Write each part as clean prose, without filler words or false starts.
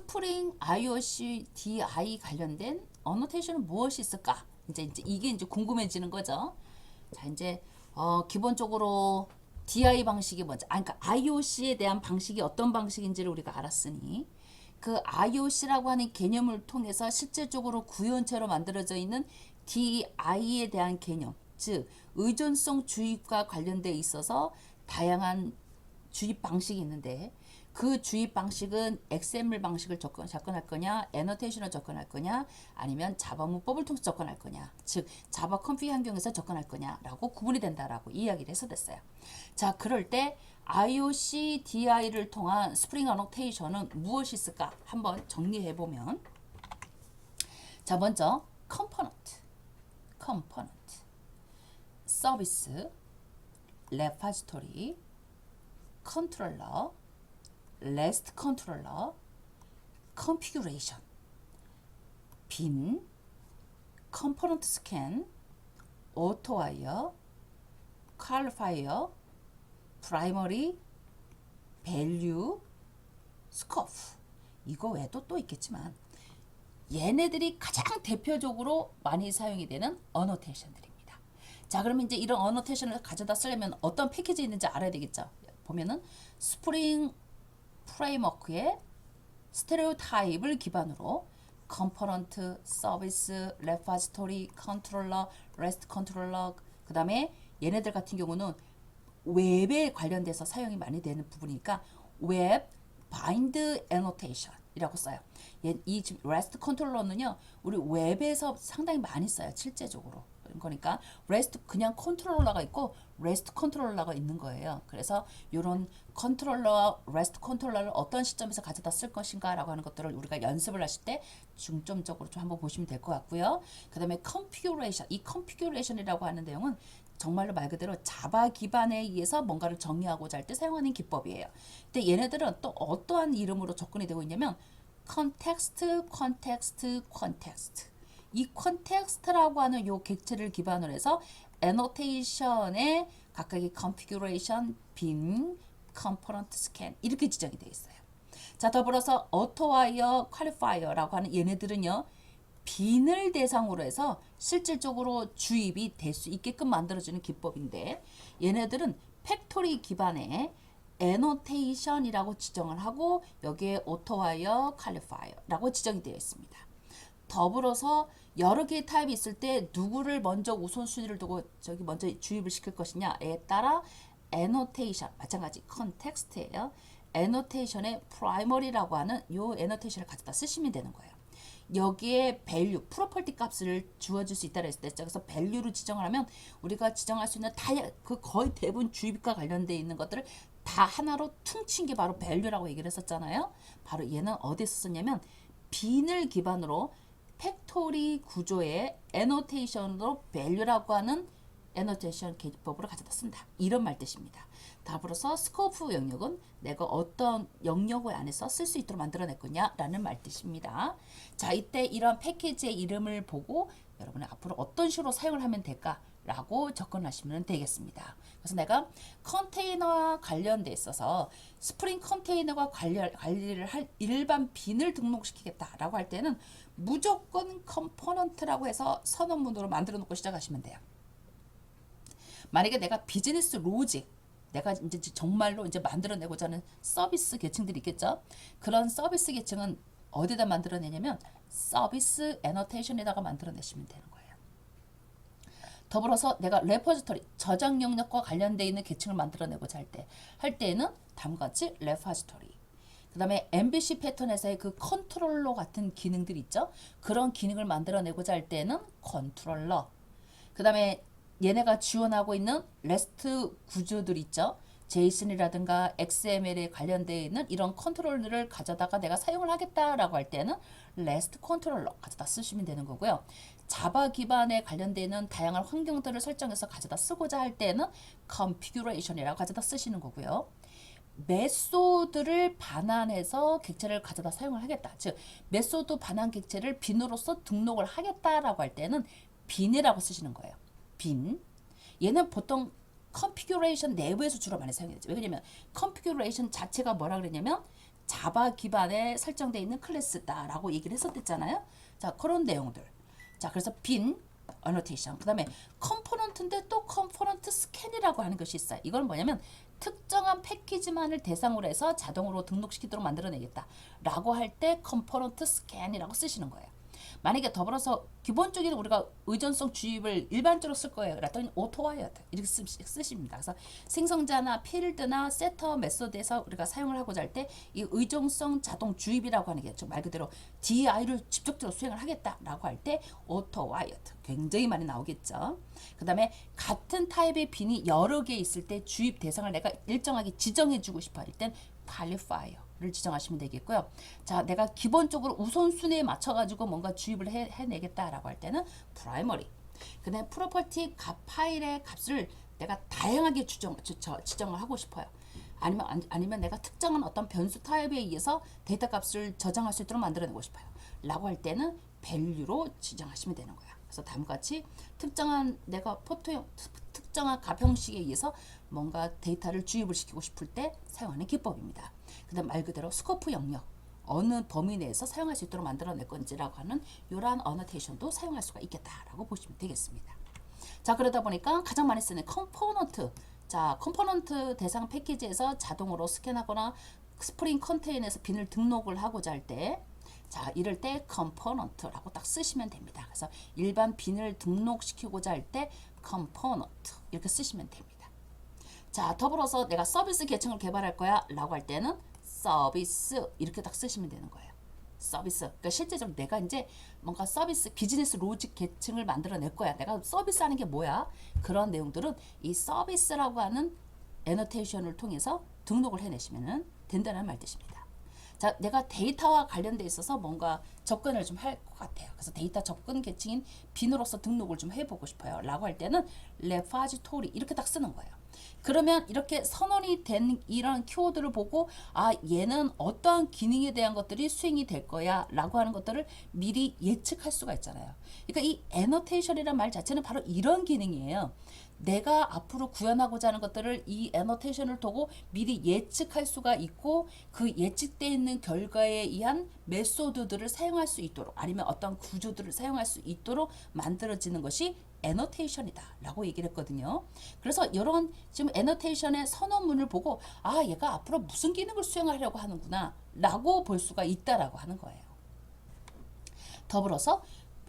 스프링 IOC DI 관련된 어노테이션은 무엇이 있을까? 이제 이게 이제 궁금해지는 거죠. 자, 이제 기본적으로 DI 방식이 뭐지? 그러니까 IOC에 대한 방식이 어떤 방식인지를 우리가 알았으니 그 IOC라고 하는 개념을 통해서 실질적으로 구현체로 만들어져 있는 DI에 대한 개념, 즉 의존성 주입과 관련돼 있어서 다양한 주입 방식이 있는데 그 주입 방식은 XML 방식을 접근할 거냐, 애너테이션을 접근할 거냐, 아니면 자바 문법을 통해서 접근할 거냐, 즉 자바 컴피 환경에서 접근할 거냐라고 구분이 된다라고 이야기를 해서 됐어요. 자, 그럴 때 IOC DI를 통한 스프링 어노테이션은 무엇이 있을까? 한번 정리해 보면, 자, 먼저 컴포넌트, 서비스, 레파지토리, 컨트롤러, 레스트 컨트롤러, 컨피규레이션, 빈, 컴포넌트 스캔, 오토와이어, 퀄리파이어, 프라이머리, 밸류, 스코프. 이거 외에도 또 있겠지만 얘네들이 가장 대표적으로 많이 사용이 되는 어노테이션들입니다. 자, 그러면 이제 이런 어노테이션을 가져다 쓰려면 어떤 패키지 있는지 알아야 되겠죠. 보면은 스프링 프레임워크의 스테레오 타입을 기반으로 컴포넌트, 서비스, 레파지토리, 컨트롤러, 레스트 컨트롤러, 그 다음에 얘네들 같은 경우는 웹에 관련돼서 사용이 많이 되는 부분이니까 웹 바인드 애노테이션이라고 써요. 이 REST 컨트롤러는요, 우리 웹에서 상당히 많이 써요, 실제적으로. 그러니까 REST 그냥 컨트롤러가 있고 REST 컨트롤러가 있는 거예요. 그래서 이런 컨트롤러와 REST 컨트롤러를 어떤 시점에서 가져다 쓸 것인가라고 하는 것들을 우리가 연습을 하실 때 중점적으로 좀 한번 보시면 될 것 같고요. 그 다음에 컨피규레이션, 이 컨피규레이션이라고 하는 내용은 정말로 말 그대로 자바 기반에 의해서 뭔가를 정의하고자 할 때 사용하는 기법이에요. 근데 얘네들은 또 어떠한 이름으로 접근이 되고 있냐면 컨텍스트. 이 컨텍스트라고 하는 요 객체를 기반으로 해서 애노테이션의 각각의 컨피규레이션, 빈, 컴포넌트 스캔 이렇게 지정이 되어 있어요. 자, 더불어서 오토와이어, 퀄리파이어라고 하는 얘네들은요, 빈을 대상으로 해서 실질적으로 주입이 될 수 있게끔 만들어주는 기법인데 얘네들은 팩토리 기반의 애노테이션이라고 지정을 하고 여기에 오토와이어, 퀄리파이어라고 지정이 되어 있습니다. 더불어서 여러 개의 타입이 있을 때 누구를 먼저 우선순위를 두고 저기 먼저 주입을 시킬 것이냐에 따라 애노테이션 마찬가지 컨텍스트예요. 애노테이션의 프라이머리라고 하는 요 애노테이션을 가져다 쓰시면 되는 거예요. 여기에 밸류, 프로퍼티 값을 주어줄 수 있다고 했을 때, 그래서 밸류를 지정을 하면 우리가 지정할 수 있는 그 거의 대부분 주입과 관련되어 있는 것들을 다 하나로 퉁친 게 바로 밸류라고 얘기를 했었잖아요. 바로 얘는 어디서 썼냐면 빈을 기반으로 팩토리 구조의 애노테이션으로 밸류라고 하는 애노테이션 기법으로 가져다 쓴다. 이런 말 뜻입니다. 더불어서 스코프 영역은 내가 어떤 영역 안에서 쓸 수 있도록 만들어낼 거냐라는 말 뜻입니다. 자, 이때 이런 패키지의 이름을 보고 여러분은 앞으로 어떤 식으로 사용을 하면 될까라고 접근하시면 되겠습니다. 그래서 내가 컨테이너와 관련돼 있어서 스프링 컨테이너가 관리를 할 일반 빈을 등록시키겠다라고 할 때는 무조건 컴포넌트라고 해서 선언문으로 만들어 놓고 시작하시면 돼요. 만약에 내가 비즈니스 로직, 내가 이제 정말로 이제 만들어내고자 하는 서비스 계층들이 있겠죠. 그런 서비스 계층은 어디다 만들어내냐면 서비스 애노테이션에다가 만들어내시면 되는 거예요. 더불어서 내가 레포지토리, 저장 영역과 관련되어 있는 계층을 만들어내고자 할 때에는 다음과 같이 레포지토리. 그 다음에 MVC 패턴에서의 그 컨트롤러 같은 기능들 있죠. 그런 기능을 만들어내고자 할 때는 컨트롤러. 그 다음에 얘네가 지원하고 있는 REST 구조들 있죠. JSON이라든가 XML에 관련되어 있는 이런 컨트롤러를 가져다가 내가 사용을 하겠다라고 할 때는 REST 컨트롤러 가져다 쓰시면 되는 거고요. 자바 기반에 관련되는 다양한 환경들을 설정해서 가져다 쓰고자 할 때는 configuration이라고 가져다 쓰시는 거고요. 메소드를 반환해서 객체를 가져다 사용을 하겠다. 즉 메소드 반환 객체를 빈으로서 등록을 하겠다라고 할 때는 빈이라고 쓰시는 거예요. 빈. 얘는 보통 컨피규레이션 내부에서 주로 많이 사용되죠. 왜냐면 컨피규레이션 자체가 뭐라 그랬냐면 자바 기반에 설정되어 있는 클래스다라고 얘기를 했었댔잖아요. 자, 그런 내용들. 자, 그래서 빈 annotation. 그다음에 컴포넌트인데 또 컴포넌트 스캔이라고 하는 것이 있어요. 이건 뭐냐면 특정한 패키지만을 대상으로 해서 자동으로 등록시키도록 만들어내겠다라고 할 때 컴포넌트 스캔이라고 쓰시는 거예요. 만약에 더불어서 기본적인 우리가 의존성 주입을 일반적으로 쓸 거예요. 그랬더니 오토와이어드 이렇게 쓰십니다. 그래서 생성자나 필드나 세터 메소드에서 우리가 사용을 하고자 할 때 이 의존성 자동 주입이라고 하는 게 말 그대로 DI를 직접적으로 수행을 하겠다라고 할 때 오토와이어드 굉장히 많이 나오겠죠. 그 다음에 같은 타입의 빈이 여러 개 있을 때 주입 대상을 내가 일정하게 지정해주고 싶어 할 땐 퀄리파이어를 지정하시면 되겠고요. 자, 내가 기본적으로 우선순위에 맞춰가지고 뭔가 주입을 해내겠다라고 할 때는 프라이머리. 그다음에 프로퍼티 값 파일의 값을 내가 다양하게 지정을 하고 싶어요. 아니면 내가 특정한 어떤 변수 타입에 의해서 데이터 값을 저장할 수 있도록 만들어내고 싶어요. 라고 할 때는 value로 지정하시면 되는 거야. 그래서 다음과 같이 특정한 내가 특정한 값 형식에 의해서 뭔가 데이터를 주입을 시키고 싶을 때 사용하는 기법입니다. 그 다음 말 그대로 스코프 영역 어느 범위 내에서 사용할 수 있도록 만들어낼 건지라고 하는 이러한 어너테이션도 사용할 수가 있겠다라고 보시면 되겠습니다. 자, 그러다 보니까 가장 많이 쓰는 컴포넌트. 자, 컴포넌트 대상 패키지에서 자동으로 스캔하거나 스프링 컨테이너에서 빈을 등록을 하고자 할 때 자, 이럴 때 컴포넌트라고 딱 쓰시면 됩니다. 그래서 일반 빈을 등록시키고자 할 때 컴포넌트 이렇게 쓰시면 됩니다. 자, 더불어서 내가 서비스 계층을 개발할 거야 라고 할 때는 서비스 이렇게 딱 쓰시면 되는 거예요. 서비스. 그러니까 실제적으로 내가 이제 뭔가 서비스 비즈니스 로직 계층을 만들어낼 거야. 내가 서비스 하는 게 뭐야? 그런 내용들은 이 서비스라고 하는 애너테이션을 통해서 등록을 해내시면 된다는 말 뜻입니다. 자, 내가 데이터와 관련돼 있어서 뭔가 접근을 좀 할 것 같아요. 그래서 데이터 접근 계층인 빈으로서 등록을 좀 해보고 싶어요. 라고 할 때는 레파지토리 이렇게 딱 쓰는 거예요. 그러면 이렇게 선언이 된 이런 키워드를 보고 아, 얘는 어떠한 기능에 대한 것들이 수행이 될 거야 라고 하는 것들을 미리 예측할 수가 있잖아요. 그러니까 이 애너테이션이라는 말 자체는 바로 이런 기능이에요. 내가 앞으로 구현하고자 하는 것들을 이 애너테이션을 두고 미리 예측할 수가 있고 그 예측되어 있는 결과에 의한 메소드들을 사용할 수 있도록 아니면 어떤 구조들을 사용할 수 있도록 만들어지는 것이 애너테이션이다 라고 얘기를 했거든요. 그래서 이런 지금 애너테이션의 선언문을 보고 아, 얘가 앞으로 무슨 기능을 수행하려고 하는구나 라고 볼 수가 있다라고 하는 거예요. 더불어서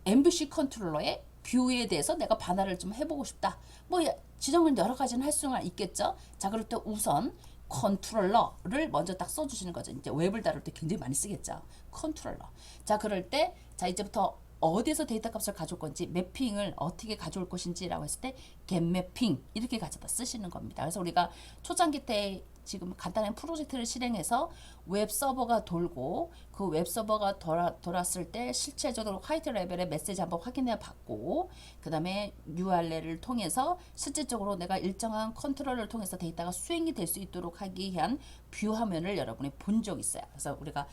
MVC 컨트롤러의 뷰에 대해서 내가 반환을 좀 해보고 싶다. 뭐 지정은 여러 가지는 할 수가 있겠죠. 자, 그럴 때 우선 컨트롤러를 먼저 딱 써주시는 거죠. 이제 웹을 다룰 때 굉장히 많이 쓰겠죠. 컨트롤러. 자, 그럴 때 자 이제부터 어디에서 데이터 값을 가져올 건지 매핑을 어떻게 가져올 것인지라고 했을 때 getMapping 이렇게 가져다 쓰시는 겁니다. 그래서 우리가 초창기 때 지금 간단한 프로젝트를 실행해서 웹 서버가 돌고 그 웹 서버가 돌았을 때 실제적으로 화이트 레벨의 메시지 한번 확인해 봤고 그 다음에 URL을 통해서 실질적으로 내가 일정한 컨트롤을 통해서 데이터가 수행이 될 수 있도록 하기 위한 뷰 화면을 여러분이 본 적 있어요. 그래서 우리가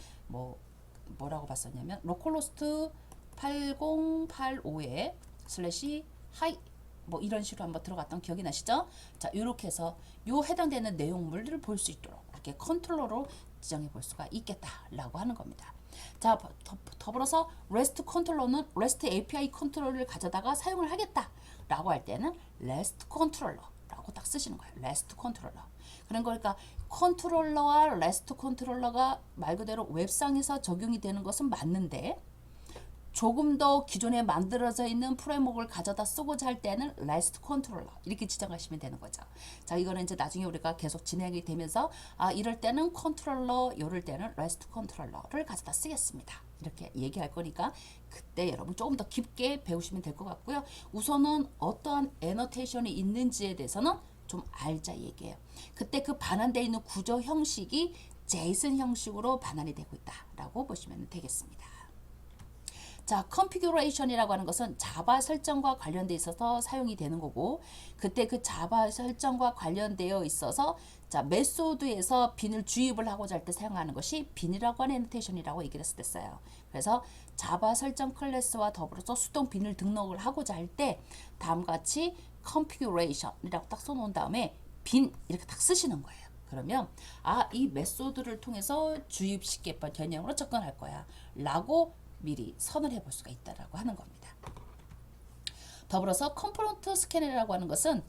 뭐라고 봤었냐면 로컬호스트 8085에 슬래시 하이 뭐 이런 식으로 한번 들어갔던 기억이 나시죠? 자, 이렇게 해서 요 해당되는 내용물들을 볼 수 있도록 이렇게 컨트롤러로 지정해 볼 수가 있겠다라고 하는 겁니다. 자, 더불어서 REST 컨트롤러는 REST API 컨트롤러를 가져다가 사용을 하겠다라고 할 때는 REST 컨트롤러라고 딱 쓰시는 거예요. REST 컨트롤러. 그런 거니까 컨트롤러와 REST 컨트롤러가 말 그대로 웹상에서 적용이 되는 것은 맞는데 조금 더 기존에 만들어져 있는 프레임워크를 가져다 쓰고자 할 때는 REST 컨트롤러 이렇게 지정하시면 되는 거죠. 자, 이거는 이제 나중에 우리가 계속 진행이 되면서 아, 이럴 때는 컨트롤러, 이럴 때는 REST 컨트롤러를 가져다 쓰겠습니다. 이렇게 얘기할 거니까 그때 여러분 조금 더 깊게 배우시면 될 것 같고요. 우선은 어떠한 애너테이션이 있는지에 대해서는 좀 알자 얘기예요. 그때 그 반환되어 있는 구조 형식이 JSON 형식으로 반환이 되고 있다라고 보시면 되겠습니다. 자, configuration이라고 하는 것은 자바 설정과 관련돼 있어서 사용이 되는 거고 그때 그 자바 설정과 관련되어 있어서 자, 메소드에서 빈을 주입을 하고자 할 때 사용하는 것이 빈이라고 하는 애너테이션이라고 얘기를 했을 때 써요. 그래서 자바 설정 클래스와 더불어서 수동 빈을 등록을 하고자 할 때 다음과 같이 configuration이라고 딱 써놓은 다음에 빈 이렇게 딱 쓰시는 거예요. 그러면 이 메소드를 통해서 주입식 개념으로 접근할 거야 라고 미리 선을 해볼 수가 있다라고 하는 겁니다. 더불어서 컴포넌트 스캐너라고 하는 것은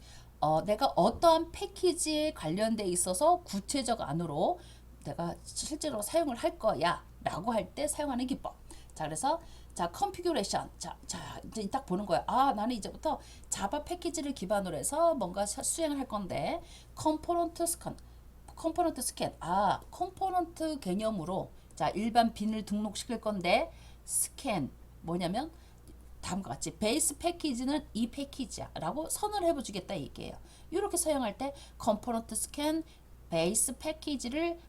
내가 어떠한 패키지에 관련돼 있어서 구체적 안으로 내가 실제로 사용을 할 거야 라고 할 때 사용하는 기법. 자, 그래서 자, 컨피규레이션. 자, 이제 딱 보는 거야. 나는 이제부터 자바 패키지를 기반으로 해서 뭔가 수행을 할 건데 컴포넌트 스캔. 컴포넌트 개념으로 자, 일반 빈을 등록시킬 건데 스캔 뭐냐면 다음과 같이 베이스 패키지는 이 패키지야 라고 선을 해주겠다 얘기예요. 이렇게 사용할 때 컴포넌트 스캔 베이스 패키지를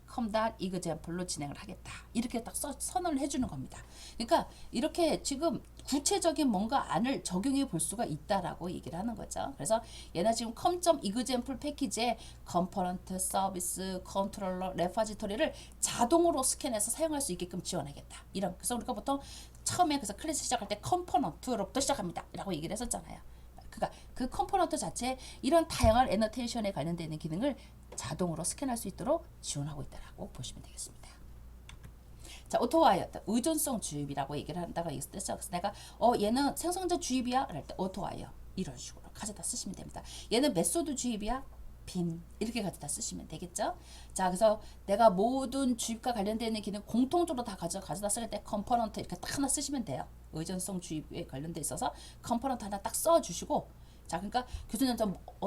example로 진행을 하겠다. 이렇게 딱 선을 해주는 겁니다. 그러니까 이렇게 지금 구체적인 뭔가 안을 적용해 볼 수가 있다라고 얘기를 하는 거죠. 그래서 얘는 지금 com.example 패키지에 컴포넌트, 서비스, 컨트롤러, 레파지토리를 자동으로 스캔해서 사용할 수 있게끔 지원하겠다. 그래서 우리가 보통 처음에 그래서 클래스 시작할 때 컴포넌트로부터 시작합니다. 라고 얘기를 했었잖아요. 그러니까 그 컴포넌트 자체에 이런 다양한 애너테이션에 관련되는 기능을 자동으로 스캔할 수 있도록 지원하고 있다라고 보시면 되겠습니다. 자, 오토와이어, 의존성 주입이라고 얘기를 한다고 했을 때, 그래서 내가 얘는 생성자 주입이야, 그럴 때 오토와이어 이런 식으로 가져다 쓰시면 됩니다. 얘는 메소드 주입이야, 빈 이렇게 가져다 쓰시면 되겠죠. 자, 그래서 내가 모든 주입과 관련되는 기능 공통적으로 다 가져다 쓸 때 컴포넌트 이렇게 딱 하나 쓰시면 돼요. 의존성 주입에 관련돼 있어서 컴포넌트 하나 딱 써주시고, 자, 그러니까 교수님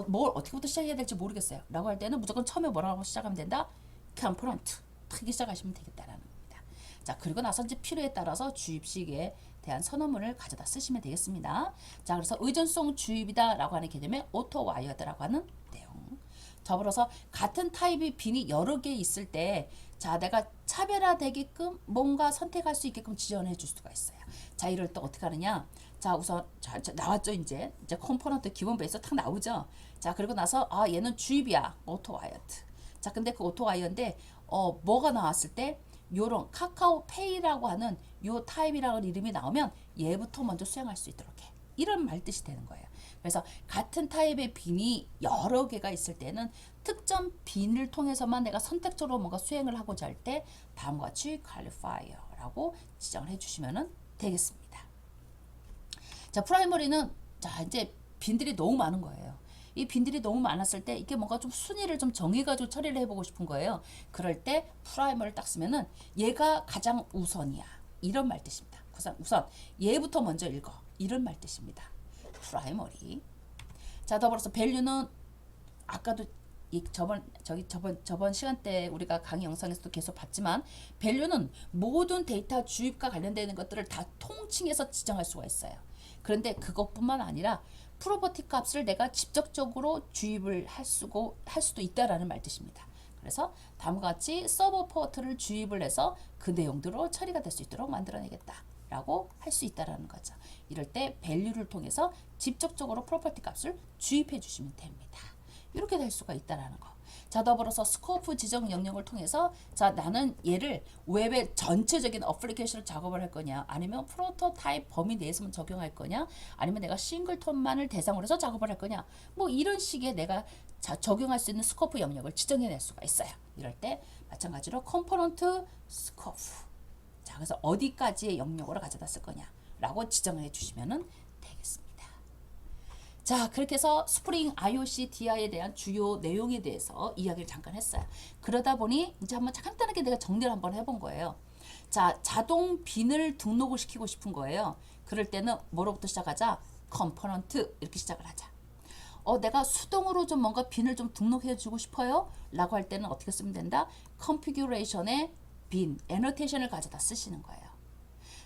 뭘 어떻게부터 시작해야 될지 모르겠어요 라고 할 때는 무조건 처음에 뭐라고 시작하면 된다? 컴포넌트 크게 시작하시면 되겠다라는 겁니다. 자, 그리고 나서 이제 필요에 따라서 주입식에 대한 선언문을 가져다 쓰시면 되겠습니다. 자, 그래서 의존성 주입이다 라고 하는 개념의 오토와이어드라고 하는 내용. 더불어서 같은 타입의 빈이 여러 개 있을 때, 자, 내가 차별화되게끔 뭔가 선택할 수 있게끔 지원해 줄 수가 있어요. 자, 이럴 때 어떻게 하느냐? 자, 우선 자, 나왔죠. 이제 컴포넌트 기본 베이스 탁 나오죠. 자, 그리고 나서 얘는 주입이야, 오토와이어드. 자, 근데 그 오토와이어인데 뭐가 나왔을 때 요런 카카오페이라고 하는 요 타입이라는 이름이 나오면 얘부터 먼저 수행할 수 있도록 해. 이런 말 뜻이 되는 거예요. 그래서 같은 타입의 빈이 여러 개가 있을 때는 특정 빈을 통해서만 내가 선택적으로 뭔가 수행을 하고자 할 때 다음과 같이 qualifier라고 지정을 해주시면 되겠습니다. 자, 프라이머리는 자, 이제 빈들이 너무 많은 거예요. 이 빈들이 너무 많았을 때 이게 뭔가 좀 순위를 좀 정해가지고 처리를 해보고 싶은 거예요. 그럴 때 프라이머를 딱 쓰면은 얘가 가장 우선이야. 이런 말 뜻입니다. 우선 얘부터 먼저 읽어. 이런 말 뜻입니다. 프라이머리. 자, 더불어서 밸류는 아까도 저번 시간 때 우리가 강의 영상에서도 계속 봤지만 밸류는 모든 데이터 주입과 관련되는 것들을 다 통칭해서 지정할 수가 있어요. 그런데 그것뿐만 아니라 프로퍼티 값을 내가 직접적으로 주입을 할 수도 있다라는 말 뜻입니다. 그래서 다음과 같이 서버 포트를 주입을 해서 그 내용대로 처리가 될 수 있도록 만들어내겠다 라고 할 수 있다라는 거죠. 이럴 때 value를 통해서 직접적으로 프로퍼티 값을 주입해 주시면 됩니다. 이렇게 될 수가 있다라는 거. 자, 더불어서 스코프 지정 영역을 통해서 자, 나는 얘를 웹의 전체적인 어플리케이션을 작업을 할 거냐, 아니면 프로토타입 범위 내에서만 적용할 거냐, 아니면 내가 싱글톤만을 대상으로 해서 작업을 할 거냐, 뭐 이런 식의 내가 적용할 수 있는 스코프 영역을 지정해낼 수가 있어요. 이럴 때 마찬가지로 컴포넌트 스코프. 자, 그래서 어디까지의 영역으로 가져다 쓸 거냐라고 지정해 주시면은 되겠습니다. 자, 그렇게 해서 스프링 IOC DI에 대한 주요 내용에 대해서 이야기를 잠깐 했어요. 그러다 보니 이제 한번 간단하게 내가 정리를 한번 해본 거예요. 자, 자동 빈을 등록을 시키고 싶은 거예요. 그럴 때는 뭐로부터 시작하자? 컴포넌트 이렇게 시작을 하자. 내가 수동으로 좀 뭔가 빈을 좀 등록해 주고 싶어요 라고 할 때는 어떻게 쓰면 된다? 컨피규레이션에 빈, 애너테이션을 가져다 쓰시는 거예요.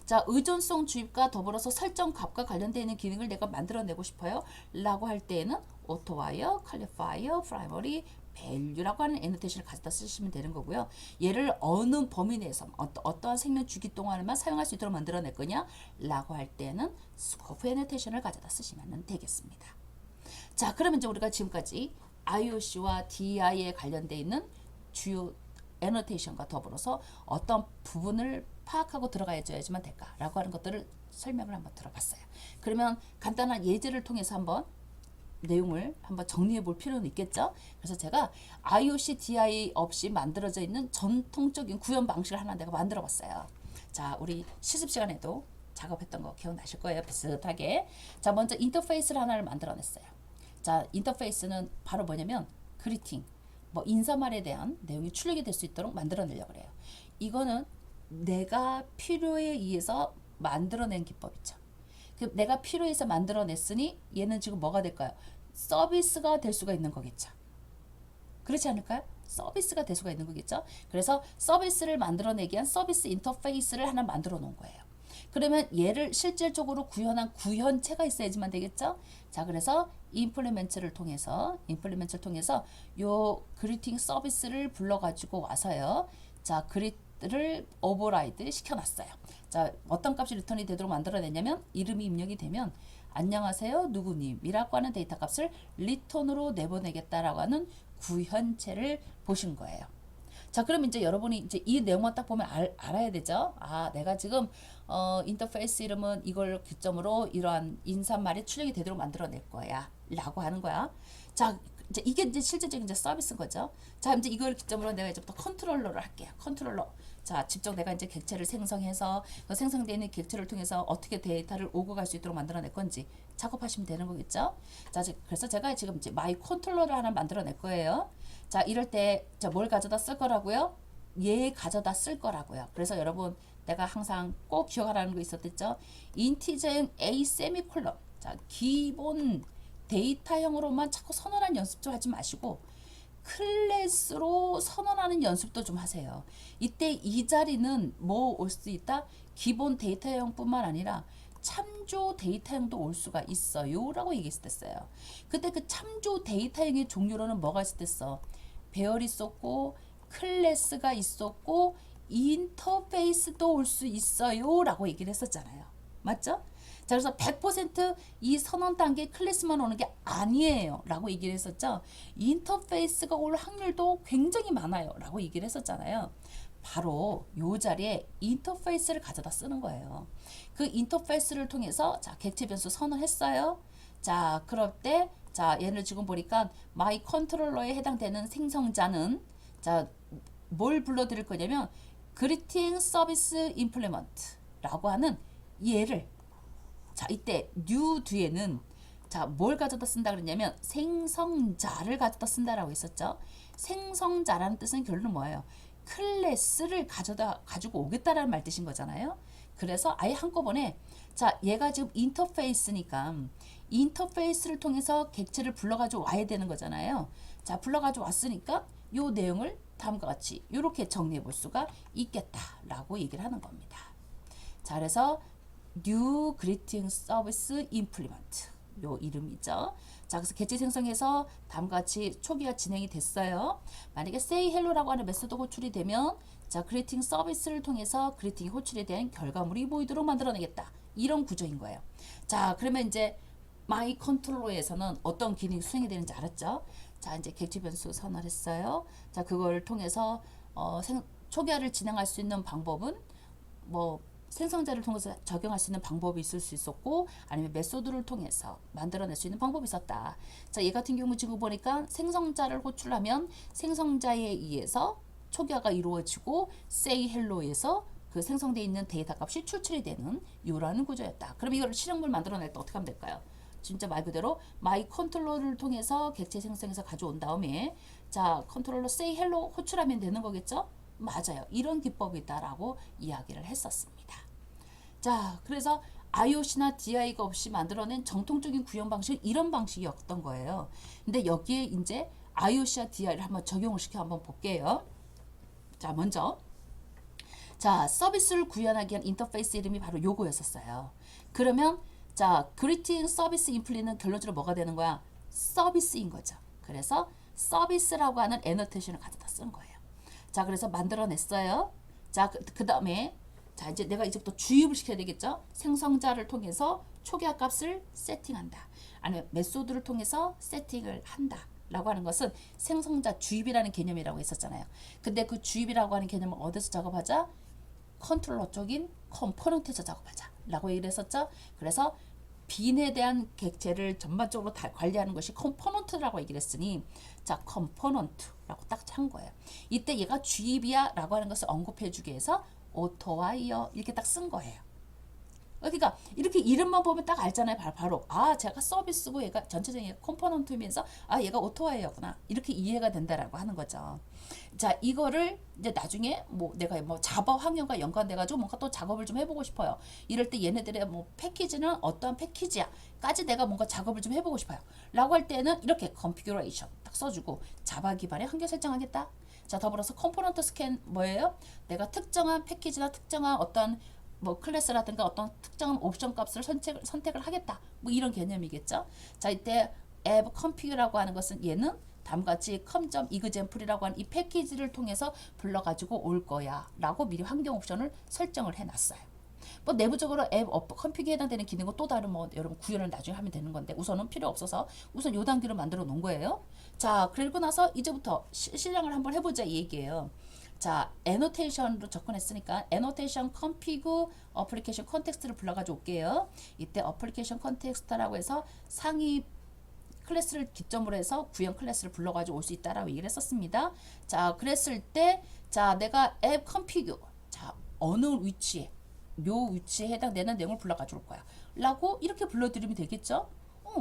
자, 의존성 주입과 더불어서 설정 값과 관련되어 있는 기능을 내가 만들어내고 싶어요 라고 할 때에는 오토와이어, 퀄리파이어, 프라이머리, 밸류라고 하는 애너테이션을 가져다 쓰시면 되는 거고요. 얘를 어느 범위 내에서 어떠한 생명 주기 동안에만 사용할 수 있도록 만들어낼 거냐 라고 할 때는 스코프 애너테이션을 가져다 쓰시면 되겠습니다. 자, 그러면 이제 우리가 지금까지 IOC와 DI에 관련되어 있는 주요 애너테이션과 더불어서 어떤 부분을 파악하고 들어가야지만 될까라고 하는 것들을 설명을 한번 들어봤어요. 그러면 간단한 예제를 통해서 한번 내용을 한번 정리해 볼 필요는 있겠죠. 그래서 제가 IOC, DI 없이 만들어져 있는 전통적인 구현 방식을 하나 내가 만들어 봤어요. 자, 우리 실습 시간에도 작업했던 거 기억나실 거예요. 비슷하게. 자, 먼저 인터페이스를 하나를 만들어냈어요. 자, 인터페이스는 바로 뭐냐면 그리팅, 뭐 인사말에 대한 내용이 출력이 될 수 있도록 만들어내려고 그래요. 이거는 내가 필요에 의해서 만들어낸 기법이죠. 내가 필요해서 만들어냈으니 얘는 지금 뭐가 될까요? 서비스가 될 수가 있는 거겠죠. 그렇지 않을까요? 서비스가 될 수가 있는 거겠죠. 그래서 서비스를 만들어내기 위한 서비스 인터페이스를 하나 만들어 놓은 거예요. 그러면 얘를 실질적으로 구현한 구현체가 있어야지만 되겠죠. 자, 그래서 임플리멘트를 통해서 요 그리팅 서비스를 불러가지고 와서요. 자, 그리트를 오버라이드 시켜놨어요. 자, 어떤 값이 리턴이 되도록 만들어냈냐면 이름이 입력이 되면 안녕하세요 누구님이라고 하는 데이터 값을 리턴으로 내보내겠다라고 하는 구현체를 보신 거예요. 자, 그럼 이제 여러분이 이제 이 내용만 딱 보면 알아야 되죠. 아, 내가 지금 인터페이스 이름은 이걸 기점으로 이러한 인사말이 출력이 되도록 만들어낼 거야 라고 하는 거야. 자, 이제 이게 이제 실제적인 이제 서비스인 거죠. 자, 이제 이걸 기점으로 내가 이제부터 컨트롤러를 할게요. 컨트롤러. 자, 직접 내가 이제 객체를 생성해서 그 생성되어 있는 객체를 통해서 어떻게 데이터를 오고 갈 수 있도록 만들어낼 건지 작업하시면 되는 거겠죠. 자, 그래서 제가 지금 이제 마이 컨트롤러를 하나 만들어낼 거예요. 자, 이럴 때 뭘 가져다 쓸 거라고요? 얘 가져다 쓸 거라고요. 그래서 여러분 내가 항상 꼭 기억하라는 거 있었댔죠. 인티저형 A 세미콜론. 자, 기본 데이터형으로만 자꾸 선언한 연습 좀 하지 마시고 클래스로 선언하는 연습도 좀 하세요. 이때 이 자리는 뭐 올 수 있다? 기본 데이터형뿐만 아니라 참조 데이터형도 올 수가 있어요 라고 얘기했었어요. 그때 그 참조 데이터형의 종류로는 뭐가 있었댔어? 배열이 있었고 클래스가 있었고 인터페이스도 올 수 있어요 라고 얘기를 했었잖아요. 맞죠? 자, 그래서 100%이 선언 단계 클래스만 오는 게 아니에요 라고 얘기를 했었죠. 인터페이스가 올 확률도 굉장히 많아요 라고 얘기를 했었잖아요. 바로 요 자리에 인터페이스를 가져다 쓰는 거예요. 그 인터페이스를 통해서 자, 객체 변수 선언했어요. 자, 그럴 때 자, 얘를 지금 보니까 마이 컨트롤러에 해당되는 생성자는 자, 뭘 불러드릴 거냐면 그리팅 서비스 임플리먼트라고 하는 얘를 자, 이때 new 뒤에는 자, 뭘 가져다 쓴다 그랬냐면 생성자를 가져다 쓴다라고 했었죠. 생성자라는 뜻은 결론은 뭐예요? 클래스를 가지고 오겠다라는 말 뜻인 거잖아요. 그래서 아예 한꺼번에 자, 얘가 지금 인터페이스니까 인터페이스를 통해서 객체를 불러가지고 와야 되는 거잖아요. 자, 불러가지고 왔으니까 요 내용을 다음과 같이 이렇게 정리해 볼 수가 있겠다라고 얘기를 하는 겁니다. 자, 그래서 New Greeting Service Implement 요 이름이죠. 자, 그래서 객체 생성해서 다음과 같이 초기화 진행이 됐어요. 만약에 say hello라고 하는 메소드 호출이 되면 자, 그리팅 서비스를 통해서 그리팅이 호출에 대한 결과물이 보이도록 만들어내겠다. 이런 구조인 거예요. 자, 그러면 이제 마이 컨트롤러에서는 어떤 기능이 수행이 되는지 알았죠? 자, 이제 객체 변수 선언했어요. 자, 그걸 통해서 초기화를 진행할 수 있는 방법은 뭐 생성자를 통해서 적용할 수 있는 방법이 있을 수 있었고 아니면 메소드를 통해서 만들어낼 수 있는 방법이 있었다. 자, 얘 같은 경우 지금 보니까 생성자를 호출하면 생성자에 의해서 초기화가 이루어지고 say hello에서 그 생성되어 있는 데이터 값이 출출이 되는 이러한 구조였다. 그럼 이거를 실행물 만들어낼 때 어떻게 하면 될까요? 진짜 말 그대로 마이 컨트롤러를 통해서 객체 생성해서 가져온 다음에 자, 컨트롤러 say hello 호출하면 되는 거겠죠? 맞아요. 이런 기법이다라고 이야기를 했었습니다. 자, 그래서 IOC나 DI가 없이 만들어낸 정통적인 구현 방식은 이런 방식이었던 거예요. 근데 여기에 이제 IOC와 DI를 한번 적용을 시켜 한번 볼게요. 자, 먼저 자, 서비스를 구현하기 위한 인터페이스 이름이 바로 요거였었어요. 그러면 자, 그리팅 서비스 인플리는 결론적으로 뭐가 되는 거야? 서비스인 거죠. 그래서 서비스라고 하는 애너테이션을 가져다 쓴 거예요. 자, 그래서 만들어냈어요. 자, 그 다음에 자, 이제 내가 이제부터 주입을 시켜야 되겠죠? 생성자를 통해서 초기화 값을 세팅한다. 아니면 메소드를 통해서 세팅을 한다. 라고 하는 것은 생성자 주입이라는 개념이라고 했었잖아요. 근데 그 주입이라고 하는 개념을 어디서 작업하자? 컨트롤러 쪽인 컴포넌트에서 작업하자. 라고 얘기를 했었죠. 그래서 빈에 대한 객체를 전반적으로 다 관리하는 것이 컴포넌트라고 얘기를 했으니 자 컴포넌트라고 딱 한 거예요. 이때 얘가 주입이야 라고 하는 것을 언급해 주기 위해서 오토와이어 이렇게 딱 쓴 거예요. 그러니까 이렇게 이름만 보면 딱 알잖아요. 바로 아 제가 서비스고 얘가 전체적인 컴포넌트면서 아 얘가 오토와이어구나 이렇게 이해가 된다라고 하는 거죠. 자 이거를 이제 나중에 뭐 내가 뭐 자바 환경과 연관돼 가지고 뭔가 또 작업을 좀 해보고 싶어요. 이럴 때 얘네들의 뭐 패키지는 어떠한 패키지야까지 내가 뭔가 작업을 좀 해보고 싶어요. 라고 할 때는 이렇게 configuration 딱 써주고 자바 기반의 환경 설정하겠다. 자 더불어서 컴포넌트 스캔 뭐예요? 내가 특정한 패키지나 특정한 어떤 뭐 클래스라든가 어떤 특정한 옵션 값을 선택을 하겠다. 뭐 이런 개념이겠죠. 자 이때 app config라고 하는 것은 얘는 다음과 같이 com.example이라고 하는 이 패키지를 통해서 불러가지고 올 거야 라고 미리 환경 옵션을 설정을 해놨어요. 뭐 내부적으로 앱 컴퓨터에 해당되는 기능은 또 다른 뭐 여러분 구현을 나중에 하면 되는 건데 우선은 필요 없어서 우선 요 단계로 만들어 놓은 거예요. 자 그리고 나서 이제부터 실행을 한번 해보자 이 얘기예요. 자, 애노테이션으로 접근했으니까 애노테이션 config 어플리케이션 컨텍스트를 불러가지고 올게요. 이때 어플리케이션 컨텍스트라고 해서 상위 클래스를 기점으로 해서 구형 클래스를 불러가지고 올 수 있다라고 얘기를 했었습니다. 자, 그랬을 때, 자, 내가 앱 config, 자, 어느 위치에, 요 위치에 해당되는 내용을 불러가지고 올 거야. 라고 이렇게 불러드리면 되겠죠?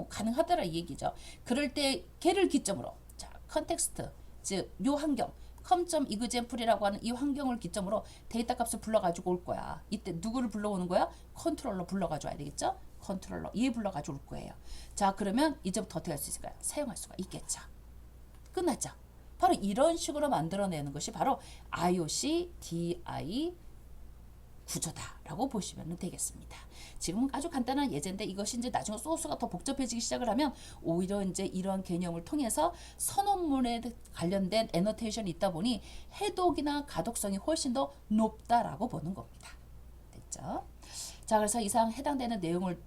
가능하더라 이 얘기죠. 그럴 때 걔를 기점으로, 자, 컨텍스트, 즉, 요 환경, com.example이라고 하는 이 환경을 기점으로 데이터 값을 불러가지고 올 거야. 이때 누구를 불러오는 거야? 컨트롤러 불러가지고 와야 되겠죠? 컨트롤러 얘 불러가지고 올 거예요. 자 그러면 이제부터 어떻게 할 수 있을까요? 사용할 수가 있겠죠. 끝났죠. 바로 이런 식으로 만들어내는 것이 바로 IOC DI 구조다라고 보시면 되겠습니다. 지금 아주 간단한 예제인데 이것이 이제 나중에 소스가 더 복잡해지기 시작을 하면 오히려 이제 이런 개념을 통해서 선언문에 관련된 애노테이션이 있다 보니 해독이나 가독성이 훨씬 더 높다라고 보는 겁니다. 됐죠? 자 그래서 이상 해당되는 내용을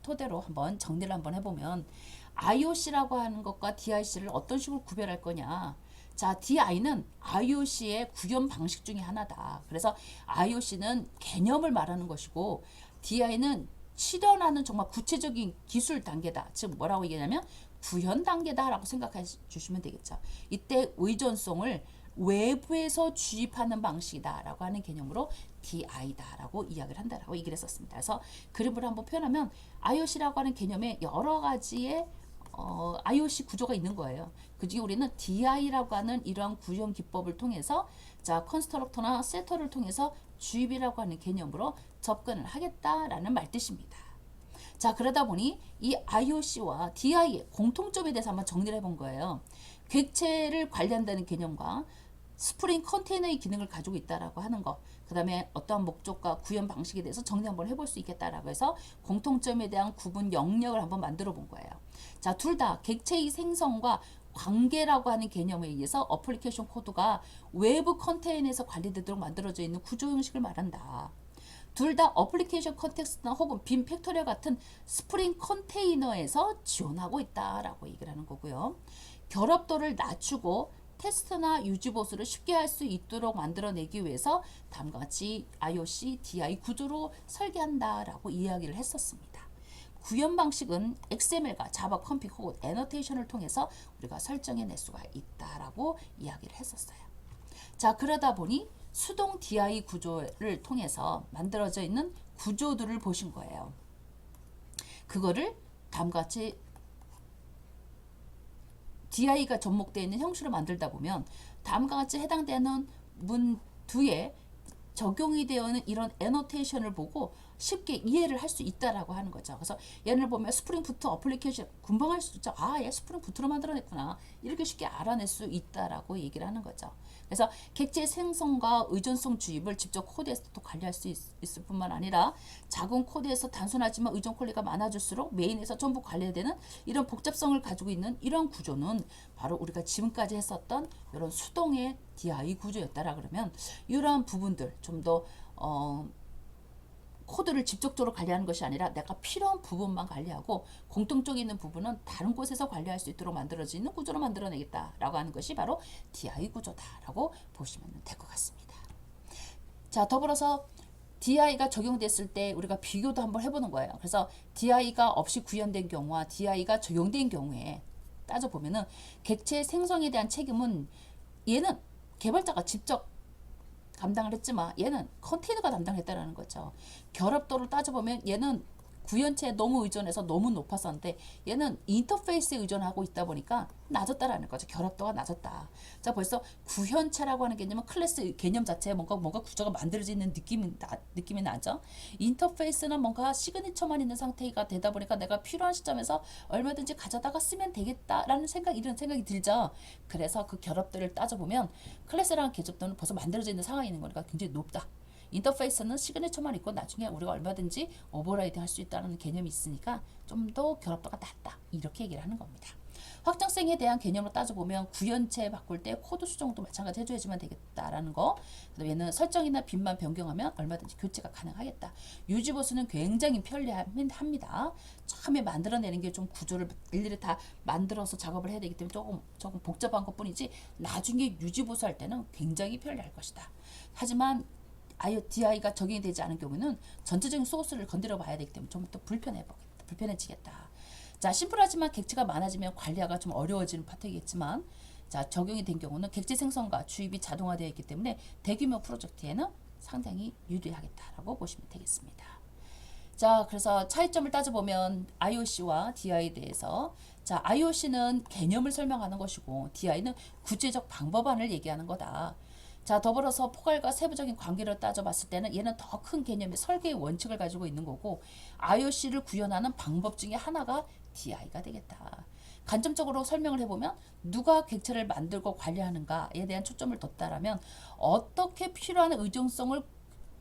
토대로 한번 정리를 한번 해보면 IOC라고 하는 것과 DIC를 어떤 식으로 구별할 거냐. 자, DI는 IOC의 구현 방식 중에 하나다. 그래서 IOC는 개념을 말하는 것이고 DI는 실현하는 정말 구체적인 기술 단계다. 즉 뭐라고 얘기하냐면 구현 단계다라고 생각해 주시면 되겠죠. 이때 의존성을 외부에서 주입하는 방식이다라고 하는 개념으로 DI다라고 이야기를 한다라고 얘기를 했었습니다. 그래서 그림으로 한번 표현하면 IOC라고 하는 개념에 여러 가지의 IOC 구조가 있는 거예요. 그중에 우리는 DI라고 하는 이러한 구현 기법을 통해서 자 컨스트럭터나 세터를 통해서 주입이라고 하는 개념으로 접근을 하겠다라는 말뜻입니다. 자 그러다 보니 이 IOC와 DI의 공통점에 대해서 한번 정리를 해본 거예요. 객체를 관리한다는 개념과 스프링 컨테이너의 기능을 가지고 있다라고 하는 것, 그 다음에 어떠한 목적과 구현 방식에 대해서 정리 한번 해볼 수 있겠다라고 해서 공통점에 대한 구분 영역을 한번 만들어 본 거예요. 자, 둘 다 객체의 생성과 관계라고 하는 개념에 의해서 어플리케이션 코드가 외부 컨테이너에서 관리되도록 만들어져 있는 구조 형식을 말한다. 둘 다 어플리케이션 컨텍스트나 혹은 빔 팩토리와 같은 스프링 컨테이너에서 지원하고 있다라고 얘기를 하는 거고요. 결합도를 낮추고 테스트나 유지 보수를 쉽게 할 수 있도록 만들어내기 위해서 다음과 같이 IOC, DI 구조로 설계한다라고 이야기를 했었습니다. 구현 방식은 XML과 자바 컴픽 혹은 애노테이션을 통해서 우리가 설정해낼 수가 있다라고 이야기를 했었어요. 자 그러다 보니 수동 DI 구조를 통해서 만들어져 있는 구조들을 보신 거예요. 그거를 다음과 같이 DI가 접목되어 있는 형식으로 만들다 보면 다음과 같이 해당되는 문 뒤에 적용이 되어 있는 이런 애노테이션을 보고 쉽게 이해를 할 수 있다라고 하는 거죠. 그래서 얘를 보면 스프링 부트 어플리케이션 금방 할 수 있죠. 아, 얘 스프링 부트로 만들어냈구나. 이렇게 쉽게 알아낼 수 있다라고 얘기를 하는 거죠. 그래서 객체 생성과 의존성 주입을 직접 코드에서도 관리할 수 있을 뿐만 아니라 작은 코드에서 단순하지만 의존 퀄리가 많아질수록 메인에서 전부 관리되는 이런 복잡성을 가지고 있는 이런 구조는 바로 우리가 지금까지 했었던 이런 수동의 DI 구조였다라 그러면 이러한 부분들 좀 더 코드를 직접적으로 관리하는 것이 아니라 내가 필요한 부분만 관리하고 공통적인 있는 부분은 다른 곳에서 관리할 수 있도록 만들어지는 구조로 만들어내겠다라고 하는 것이 바로 DI 구조다라고 보시면 될 것 같습니다. 자, 더불어서 DI가 적용됐을 때 우리가 비교도 한번 해보는 거예요. 그래서 DI가 없이 구현된 경우와 DI가 적용된 경우에 따져보면은 객체 생성에 대한 책임은 얘는 개발자가 직접 감당을 했지만 얘는 컨테이너가 담당했다라는 거죠. 결합도를 따져보면 얘는 구현체에 너무 의존해서 너무 높았었는데 얘는 인터페이스에 의존하고 있다 보니까 낮았다라는 거죠. 결합도가 낮았다. 자, 벌써 구현체라고 하는 개념은 클래스 개념 자체에 뭔가 구조가 만들어지는 느낌이 나죠. 인터페이스는 뭔가 시그니처만 있는 상태가 되다 보니까 내가 필요한 시점에서 얼마든지 가져다가 쓰면 되겠다라는 이런 생각이 들죠. 그래서 그 결합도를 따져보면 클래스라는 개념도는 벌써 만들어져 있는 상황이 있는 거니까 굉장히 높다. 인터페이스는 시그니처만 있고 나중에 우리가 얼마든지 오버라이딩 할 수 있다는 개념이 있으니까 좀 더 결합도가 낮다. 이렇게 얘기를 하는 겁니다. 확장성에 대한 개념으로 따져보면 구현체 바꿀 때 코드 수정도 마찬가지 해줘야지만 되겠다라는 거. 얘는 설정이나 빈만 변경하면 얼마든지 교체가 가능하겠다. 유지보수는 굉장히 편리합니다. 처음에 만들어내는 게 좀 구조를 일일이 다 만들어서 작업을 해야 되기 때문에 조금 복잡한 것 뿐이지 나중에 유지보수할 때는 굉장히 편리할 것이다. 하지만 DI가 적용이 되지 않은 경우는 전체적인 소스를 건드려 봐야 되기 때문에 좀 더 불편해지겠다. 자, 심플하지만 객체가 많아지면 관리하기가 좀 어려워지는 파트이겠지만, 자, 적용이 된 경우는 객체 생성과 주입이 자동화되어 있기 때문에 대규모 프로젝트에는 상당히 유리하겠다라고 보시면 되겠습니다. 자, 그래서 차이점을 따져보면 IOC와 DI에 대해서, 자, IOC는 개념을 설명하는 것이고 DI는 구체적 방법안을 얘기하는 거다. 자, 더불어서 포괄과 세부적인 관계를 따져봤을 때는 얘는 더 큰 개념의 설계의 원칙을 가지고 있는 거고 IOC를 구현하는 방법 중에 하나가 DI가 되겠다. 간접적으로 설명을 해보면 누가 객체를 만들고 관리하는가에 대한 초점을 뒀다라면 어떻게 필요한 의존성을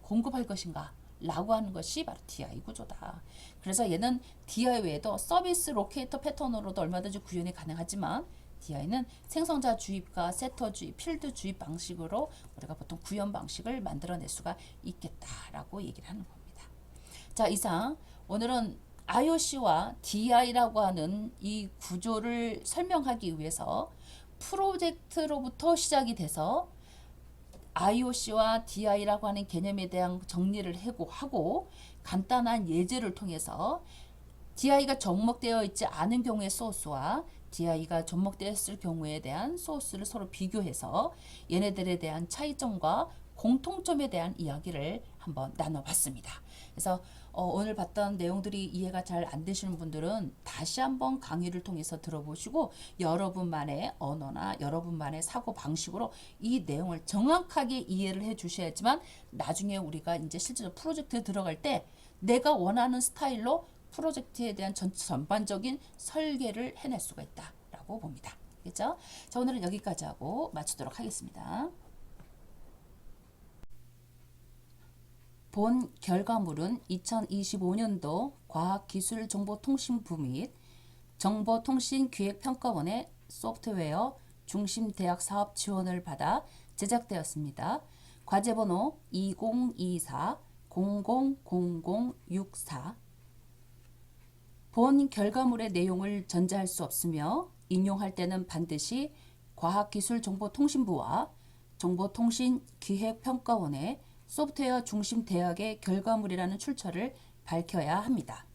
공급할 것인가 라고 하는 것이 바로 DI 구조다. 그래서 얘는 DI 외에도 서비스 로케이터 패턴으로도 얼마든지 구현이 가능하지만 DI는 생성자 주입과 세터 주입, 필드 주입 방식으로 우리가 보통 구현 방식을 만들어낼 수가 있겠다라고 얘기를 하는 겁니다. 자, 이상 오늘은 IOC와 DI라고 하는 이 구조를 설명하기 위해서 프로젝트로부터 시작이 돼서 IOC와 DI라고 하는 개념에 대한 정리를 하고 간단한 예제를 통해서 DI가 접목되어 있지 않은 경우의 소스와 DI가 접목되어 있을 경우에 대한 소스를 서로 비교해서 얘네들에 대한 차이점과 공통점에 대한 이야기를 한번 나눠봤습니다. 그래서 오늘 봤던 내용들이 이해가 잘 안 되시는 분들은 다시 한번 강의를 통해서 들어보시고 여러분만의 언어나 여러분만의 사고 방식으로 이 내용을 정확하게 이해를 해 주셔야지만 나중에 우리가 이제 실제로 프로젝트에 들어갈 때 내가 원하는 스타일로 프로젝트에 대한 전반적인 설계를 해낼 수가 있다라고 봅니다. 알겠죠? 자, 오늘은 여기까지 하고 마치도록 하겠습니다. 본 결과물은 2025년도 과학기술정보통신부 및 정보통신기획평가원의 소프트웨어 중심 대학 사업 지원을 받아 제작되었습니다. 과제번호 2024-000064. 본 결과물의 내용을 전제할 수 없으며 인용할 때는 반드시 과학기술정보통신부와 정보통신기획평가원의 소프트웨어 중심 대학의 결과물이라는 출처를 밝혀야 합니다.